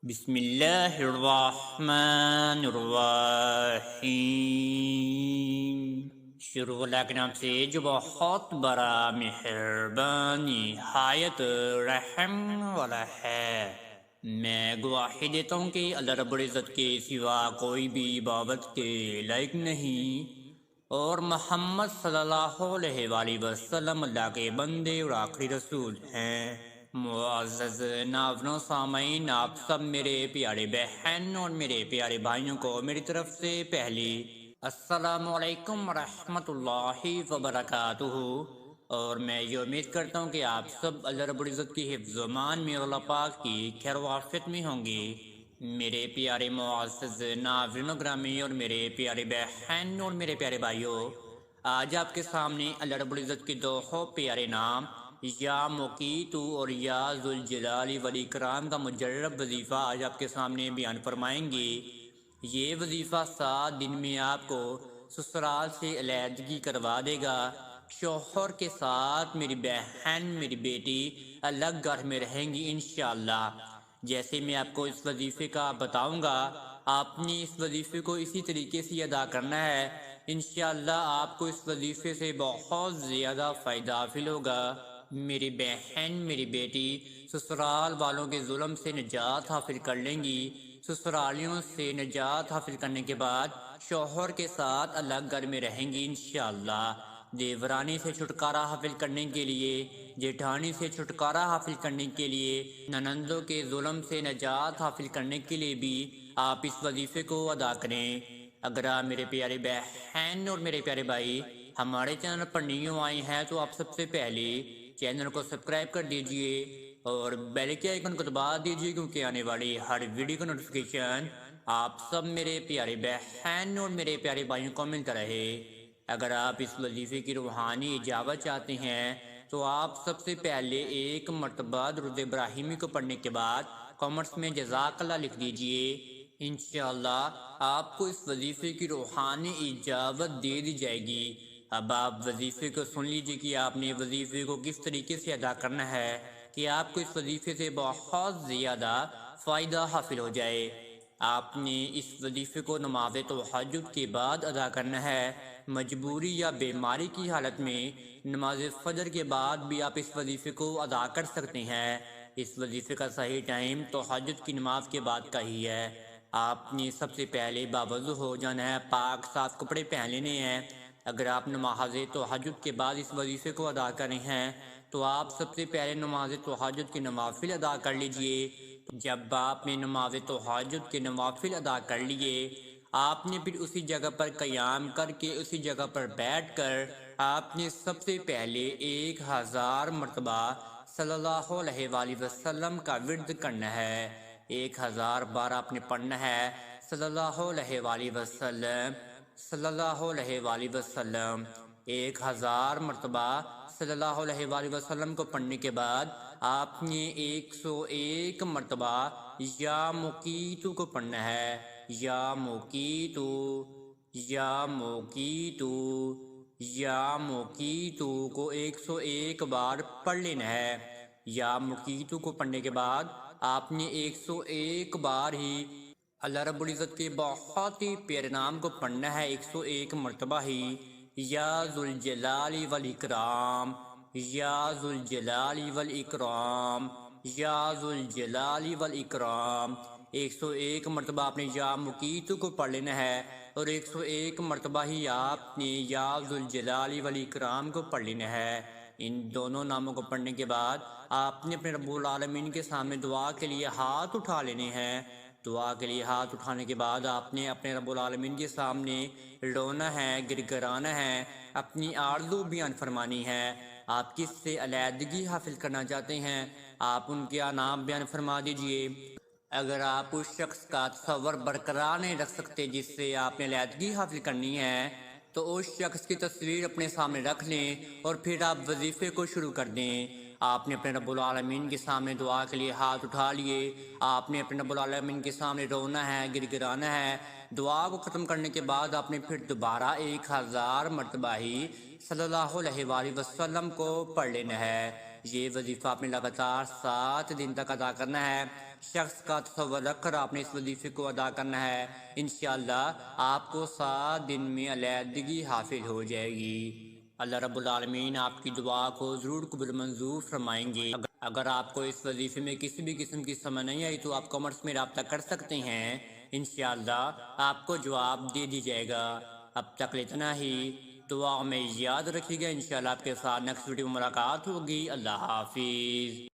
بسم اللہ الرحمن الرحیم۔ شروع اللہ کے نام سے جو بہت بڑا مہربان نہایت رحم والا ہے۔ میں گواہی دیتا ہوں کہ اللہ رب العزت کے سوا کوئی بھی عبادت کے لائق نہیں، اور محمد صلی اللہ علیہ وآلہ وسلم اللہ کے بندے اور آخری رسول ہیں۔ معزز ناظرین سامعین، آپ سب میرے پیارے بہن اور میرے پیارے بھائیوں کو میری طرف سے پہلی السلام علیکم ورحمۃ اللہ وبرکاتہ، اور میں یہ امید کرتا ہوں کہ آپ سب اللہ رب العزت کی حفظ و امان میں اور اللہ پاک کی خیر و عافیت میں ہوں گے۔ میرے پیارے معزز ناظرین گرامی اور میرے پیارے بہن اور میرے پیارے بھائیوں، آج آپ کے سامنے اللہ رب العزت کے دو پیارے نام یا مقیت اور یا ذوالجلال والاکرام کا مجرب وظیفہ آج آپ کے سامنے بیان فرمائیں گے۔ یہ وظیفہ 7 دن میں آپ کو سسرال سے علیحدگی کروا دے گا۔ شوہر کے ساتھ میری بہن میری بیٹی الگ گھر میں رہیں گی انشاءاللہ۔ جیسے میں آپ کو اس وظیفے کا بتاؤں گا، آپ نے اس وظیفے کو اسی طریقے سے ادا کرنا ہے۔ انشاءاللہ آپ کو اس وظیفے سے بہت زیادہ فائدہ حاصل ہوگا۔ میری بہن میری بیٹی سسرال والوں کے ظلم سے نجات حاصل کر لیں گی۔ سسرالیوں سے نجات حاصل کرنے کے بعد شوہر کے ساتھ الگ گھر میں رہیں گی انشاءاللہ۔ دیورانی سے چھٹکارا حاصل کرنے کے لیے، جیٹھانی سے چھٹکارا حاصل کرنے کے لیے، ننندوں کے ظلم سے نجات حاصل کرنے کے لیے بھی آپ اس وظیفے کو ادا کریں۔ اگر آپ میرے پیارے بہن اور میرے پیارے بھائی ہمارے چینل پر نیو آئے ہیں تو آپ سب سے پہلے چینل کو سبسکرائب کر دیجئے اور بیل کے آئیکن کو دبا دیجئے، کیونکہ آنے والی ہر ویڈیو کا نوٹیفیکیشن آپ سب میرے پیارے بہن اور میرے پیارے بھائیوں کو ملتا رہے۔ اگر آپ اس وظیفے کی روحانی اجابت چاہتے ہیں تو آپ سب سے پہلے ایک مرتبہ درود ابراہیمی کو پڑھنے کے بعد کامنٹس میں جزاک اللہ لکھ دیجئے۔ انشاءاللہ آپ کو اس وظیفے کی روحانی اجابت دے دی جائے گی۔ اب آپ وظیفے کو سن لیجئے کہ آپ نے وظیفے کو کس طریقے سے ادا کرنا ہے کہ آپ کو اس وظیفے سے بہت زیادہ فائدہ حاصل ہو جائے۔ آپ نے اس وظیفے کو نماز تہجد کے بعد ادا کرنا ہے۔ مجبوری یا بیماری کی حالت میں نماز فجر کے بعد بھی آپ اس وظیفے کو ادا کر سکتے ہیں۔ اس وظیفے کا صحیح ٹائم تہجد کی نماز کے بعد کا ہی ہے۔ آپ نے سب سے پہلے باوضو ہو جانا ہے، پاک صاف کپڑے پہن لینے ہیں۔ اگر آپ نماز تہجد کے بعد اس وظیفے کو ادا کریں ہیں تو آپ سب سے پہلے نماز تہجد کے نوافل ادا کر لیجئے۔ جب آپ نے نماز تہجد کے نوافل ادا کر لیے، آپ نے پھر اسی جگہ پر قیام کر کے اسی جگہ پر بیٹھ کر آپ نے سب سے پہلے 1000 مرتبہ صلی اللہ علیہ وآلہ وسلم کا ورد کرنا ہے۔ 1000 بار آپ نے پڑھنا ہے صلی اللہ علیہ وآلہ وسلم، صلی اللہ علیہ وآلہ وسلم۔ 1000 مرتبہ صلی اللہ علیہ وآلہ وسلم کو پڑھنے کے بعد آپ نے 101 مرتبہ یا مقیتو کو پڑھنا ہے۔ یا مقیتو، یا مقیتو، یا مقیتو کو 101 بار پڑھ لینا ہے۔ یا مقیتو کو پڑھنے کے بعد آپ نے 101 بار ہی اللہ رب العزت کے بہت ہی پیارے نام کو پڑھنا ہے، 101 مرتبہ ہی۔ یا ذوالجلال والاکرام، یا ذوالجلال والاکرام، یا ذوالجلال والاکرام۔ 101 مرتبہ آپ نے یا مقیتو کو پڑھ لینا ہے، اور 101 مرتبہ ہی آپ نے یا ذوالجلال والاکرام کو پڑھ لینا ہے۔ ان دونوں ناموں کو پڑھنے کے بعد آپ نے اپنے رب العالمین کے سامنے دعا کے لیے ہاتھ اٹھا لینے ہیں۔ دعا کے لیے ہاتھ اٹھانے کے بعد آپ نے اپنے رب العالمین کے سامنے رونا ہے، گڑگڑانا ہے، اپنی آرزو بیان فرمانی ہے۔ آپ کس سے علیحدگی حاصل کرنا چاہتے ہیں آپ ان کے نام بیان فرما دیجئے۔ اگر آپ اس شخص کا تصور برقرار نہیں رکھ سکتے جس سے آپ نے علیحدگی حاصل کرنی ہے تو اس شخص کی تصویر اپنے سامنے رکھ لیں اور پھر آپ وظیفے کو شروع کر دیں۔ آپ نے اپنے رب العالمین کے سامنے دعا کے لیے ہاتھ اٹھا لیے، آپ نے اپنے رب العالمین کے سامنے رونا ہے، گڑگڑانا ہے۔ دعا کو ختم کرنے کے بعد آپ نے پھر دوبارہ 1000 مرتبہ ہی صلی اللہ علیہ وآلہ وسلم کو پڑھ لینا ہے۔ یہ وظیفہ آپ نے لگاتار 7 دن تک ادا کرنا ہے۔ شخص کا تصور رکھ کر آپ نے اس وظیفے کو ادا کرنا ہے۔ انشاءاللہ آپ کو 7 دن میں علیحدگی حاصل ہو جائے گی۔ اللہ رب العالمین آپ کی دعا کو ضرور قبول منظور فرمائیں گے۔ اگر آپ کو اس وظیفے میں کسی بھی قسم کی سمجھ نہیں آئی تو آپ کامنٹس میں رابطہ کر سکتے ہیں، انشاءاللہ آپ کو جواب دے دی جائے گا۔ اب تک اتنا ہی، دعا میں یاد رکھیے گا۔ انشاءاللہ آپ کے ساتھ نیکسٹ ویڈیو میں ملاقات ہوگی۔ اللہ حافظ۔